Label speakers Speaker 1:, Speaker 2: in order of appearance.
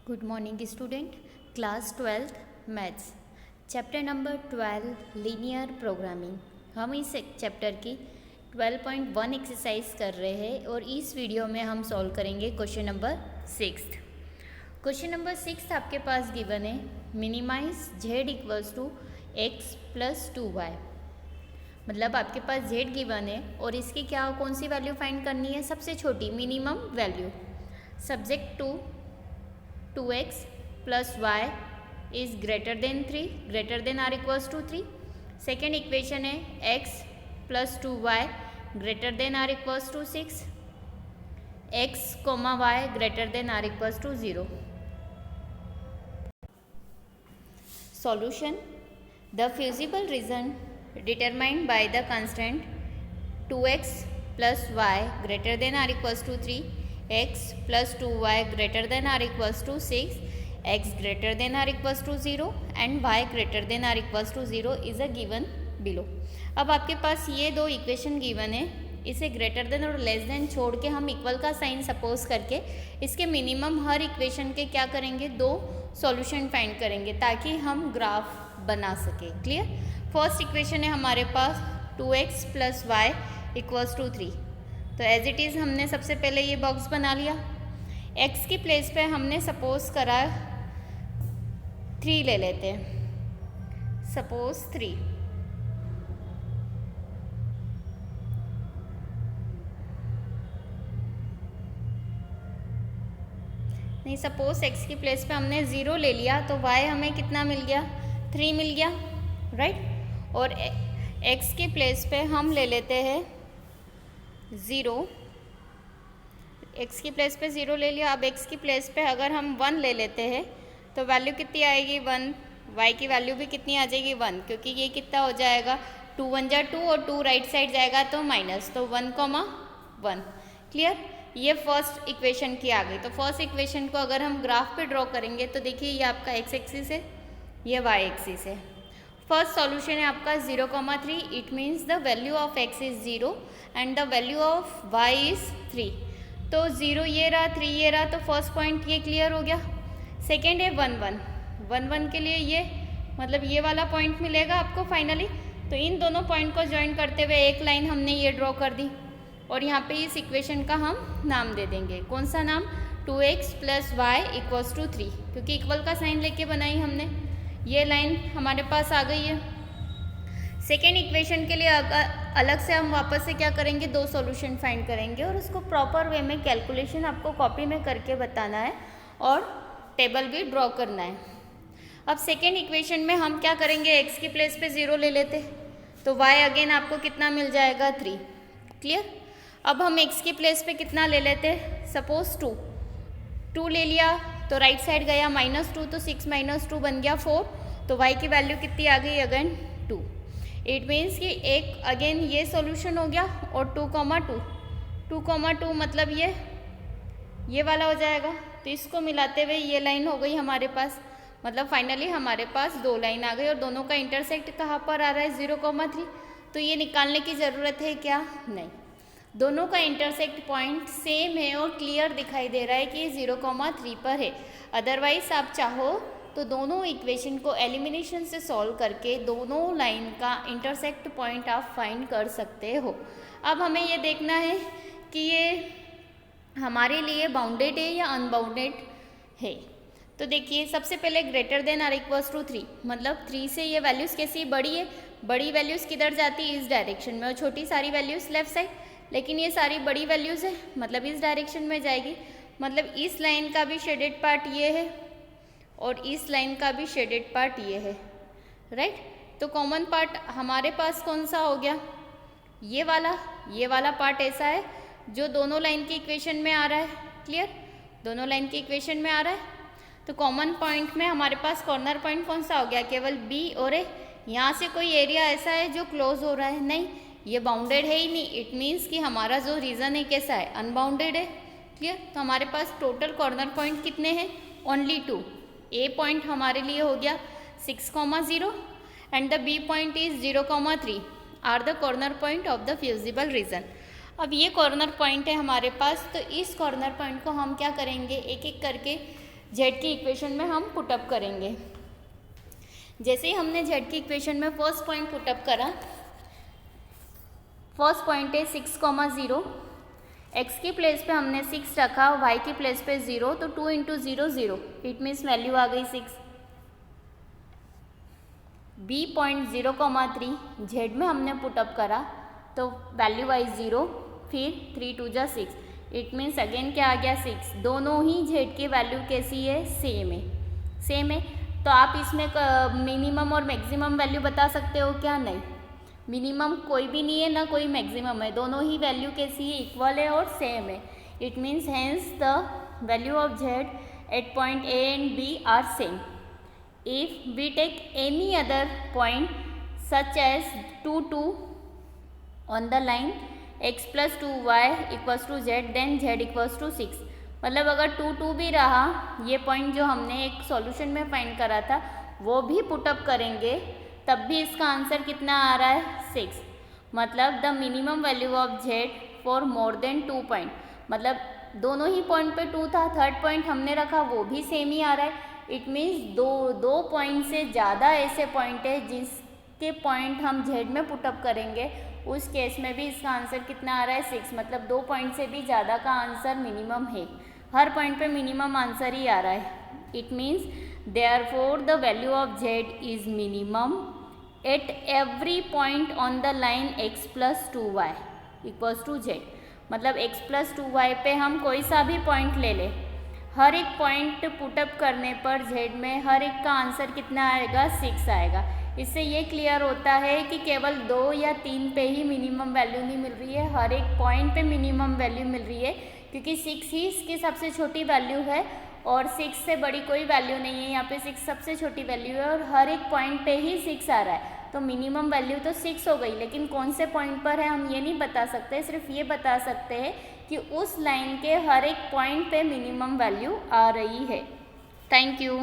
Speaker 1: Good morning student. Class 12th maths chapter number 12 linear programming. हम इस chapter की 12.1 exercise कर रहे हैं और इस वीडियो में हम सॉल्व करेंगे क्वेश्चन नंबर 6। क्वेश्चन नंबर 6 आपके पास गिवन है, minimize z equals to x plus 2y। मतलब आपके पास z गिवन है और इसकी कौन सी वैल्यू फाइंड करनी है, सबसे छोटी minimum value. Subject to 2x plus y is greater than 3, greater than or equals to 3। Second equation है x plus 2y greater than or equals to 6, x, y greater than or equals to 0। Solution: the feasible reason determined by the constant 2x plus y greater than or equals to 3, x plus 2y greater than or equals to 6, x greater than or equals to 0 and y greater than or equals to 0 is a given below। अब आपके पास ये दो equation given है, इसे greater than और less than छोड़ के हम इक्वल का साइन सपोज करके इसके मिनिमम हर इक्वेशन के क्या करेंगे, दो सॉल्यूशन फाइंड करेंगे ताकि हम ग्राफ बना सके। क्लियर। फर्स्ट इक्वेशन है हमारे पास 2x plus y equals to 3। तो एज इट इज़ हमने सबसे पहले ये बॉक्स बना लिया। x की प्लेस पे हमने सपोज करा 3 ले लेते हैं, सपोज 3। नहीं, सपोज x की प्लेस पे हमने 0 ले लिया तो y हमें कितना मिल गया, 3 मिल गया, राइट। और x की प्लेस पे हम ले लेते हैं 0, x की प्लेस पे 0 ले लिया। अब x की प्लेस पे अगर हम 1 ले लेते हैं तो वैल्यू कितनी आएगी, 1। y की वैल्यू भी कितनी आ जाएगी, 1, क्योंकि ये कितना हो जाएगा, 2 1 जा 2 और 2 राइट साइड जाएगा तो माइनस, तो 1, 1। क्लियर। ये फर्स्ट इक्वेशन की आ गई। तो फर्स्ट इक्वेशन को अगर हम ग्राफ पे ड्रॉ करेंगे तो देखिए ये आपका x एक्सिस है, ये y एक्सिस है। फर्स्ट सॉल्यूशन है आपका 0,3। It means the value of x is 0 and the value of y is 3। तो 0 ये रहा, 3 ये रहा, तो फर्स्ट पॉइंट ये क्लियर हो गया। सेकेंड है 1 1 1 के लिए ये मतलब ये वाला पॉइंट मिलेगा आपको फाइनली। तो इन दोनों पॉइंट को ज्वाइन करते हुए एक लाइन हमने ये ड्रॉ कर दी और यहाँ पे इस इक्वेशन का हम नाम दे देंगे, कौन सा नाम, 2x plus y equals to 3, क्योंकि इक्वल का साइन लेके बनाई हमने। ये लाइन हमारे पास आ गई है। सेकेंड इक्वेशन के लिए अलग से हम वापस से क्या करेंगे, दो सॉल्यूशन फाइंड करेंगे और उसको प्रॉपर वे में कैलकुलेशन आपको कॉपी में करके बताना है और टेबल भी ड्रॉ करना है। अब सेकेंड इक्वेशन में हम क्या करेंगे, x की प्लेस पे 0 ले लेते तो y अगेन आपको कितना मिल जाएगा, 3। क्लियर। अब हम x की प्लेस पे कितना ले लेते, सपोज 2 ले लिया तो राइट साइड गया -2, तो 6 - 2 बन गया 4। तो y की वैल्यू कितनी आ गई, अगेन 2। इट मीन्स कि एक अगेन ये सॉल्यूशन हो गया और 2,2 मतलब ये वाला हो जाएगा। तो इसको मिलाते हुए ये लाइन हो गई हमारे पास। मतलब फाइनली हमारे पास दो लाइन आ गई और दोनों का इंटरसेक्ट कहाँ पर आ रहा है, 0,3। तो ये निकालने की ज़रूरत है क्या, नहीं। दोनों का इंटरसेक्ट पॉइंट सेम है और क्लियर दिखाई दे रहा है कि 0,3 पर है। अदरवाइज आप चाहो तो दोनों इक्वेशन को एलिमिनेशन से सॉल्व करके दोनों लाइन का इंटरसेक्ट पॉइंट आप फाइंड कर सकते हो। अब हमें ये देखना है कि ये हमारे लिए बाउंडेड है या अनबाउंडेड है। तो देखिए सबसे पहले ग्रेटर देन और इक्वल्स टू 3, मतलब 3 से ये वैल्यूज़ कैसी बड़ी है, बड़ी वैल्यूज़ किधर जाती है, इस डायरेक्शन में, और छोटी सारी वैल्यूज़ लेफ्ट साइड। लेकिन ये सारी बड़ी वैल्यूज़ है मतलब इस डायरेक्शन में जाएगी। मतलब इस लाइन का भी शेडेड पार्ट ये है और इस लाइन का भी शेडेड पार्ट ये है, राइट। तो कॉमन पार्ट हमारे पास कौन सा हो गया, ये वाला पार्ट ऐसा है जो दोनों लाइन की इक्वेशन में आ रहा है। क्लियर। दोनों लाइन की इक्वेशन में आ रहा है। तो कॉमन पॉइंट में हमारे पास कॉर्नर पॉइंट कौन सा हो गया, केवल B और A। यहाँ से कोई एरिया ऐसा है जो क्लोज हो रहा है, नहीं, ये बाउंडेड है ही नहीं। इट मीन्स कि हमारा जो रीजन है कैसा है, अनबाउंडेड है। क्लियर। तो हमारे पास टोटल कॉर्नर पॉइंट कितने हैं, ओनली 2। A पॉइंट हमारे लिए हो गया 6,0 and the B point is 0,3 are the corner point of the feasible region. अब ये कॉर्नर पॉइंट है हमारे पास, तो इस कॉर्नर पॉइंट को हम क्या करेंगे, एक एक करके जेड की इक्वेशन में हम पुटअप करेंगे। जैसे ही हमने जेड की इक्वेशन में फर्स्ट पॉइंट पुटअप करा, फर्स्ट पॉइंट है 6,0, एक्स की प्लेस पे हमने 6 रखा, वाई की प्लेस पे 0, तो 2 इंटू 0 0, इट मीन्स वैल्यू आ गई 6। बी पॉइंट 0,3 जेड में हमने पुटअप करा तो वैल्यू आई 0, फिर 3 2 जा 6, इट मीन्स अगेन क्या आ गया 6। दोनों ही जेड की वैल्यू कैसी है, सेम है। तो आप इसमें मिनिमम और मैक्सिमम वैल्यू बता सकते हो क्या? नहीं, मिनिमम कोई भी नहीं है ना कोई मैक्सिमम है, दोनों ही वैल्यू कैसी है, इक्वल है और सेम है। It means hence the value of z at point A and B are same. If we take any other point such as 2 2 on the line x plus 2y equals to z, then z equals to 6। मतलब अगर 2 2 भी रहा, ये point जो हमने एक solution में find करा था वो भी पुटअप करेंगे, तब भी इसका आंसर कितना आ रहा है, 6। मतलब the minimum value of z for more than 2 point, मतलब दोनों ही पॉइंट पे 2 था, थर्ड पॉइंट हमने रखा वो भी सेम ही आ रहा है। इट मीन्स दो पॉइंट से ज़्यादा ऐसे पॉइंट है जिसके पॉइंट हम जेड में पुटअप करेंगे, उस केस में भी इसका आंसर कितना आ रहा है, 6। मतलब 2 पॉइंट से भी ज़्यादा का आंसर मिनिमम है, हर पॉइंट पे मिनिमम आंसर ही आ रहा है। It means therefore the value of z is minimum at every point on the line x plus 2y equals to z. मतलब x प्लस 2y पे हम कोई सा भी पॉइंट ले लें, हर एक पॉइंट पुटअप करने पर जेड में हर एक का आंसर कितना आएगा, 6 आएगा। इससे ये क्लियर होता है कि केवल 2 या 3 पे ही मिनिमम वैल्यू नहीं मिल रही है, हर एक पॉइंट पे मिनिमम वैल्यू मिल रही है, क्योंकि 6 ही इसकी सबसे छोटी वैल्यू है और 6 से बड़ी कोई वैल्यू नहीं है। यहाँ पे 6 सबसे छोटी वैल्यू है और हर एक पॉइंट पे ही 6 आ रहा है, तो मिनिमम वैल्यू तो 6 हो गई। लेकिन कौन से पॉइंट पर है हम ये नहीं बता सकते, सिर्फ ये बता सकते हैं कि उस लाइन के हर एक पॉइंट पे मिनिमम वैल्यू आ रही है। Thank you.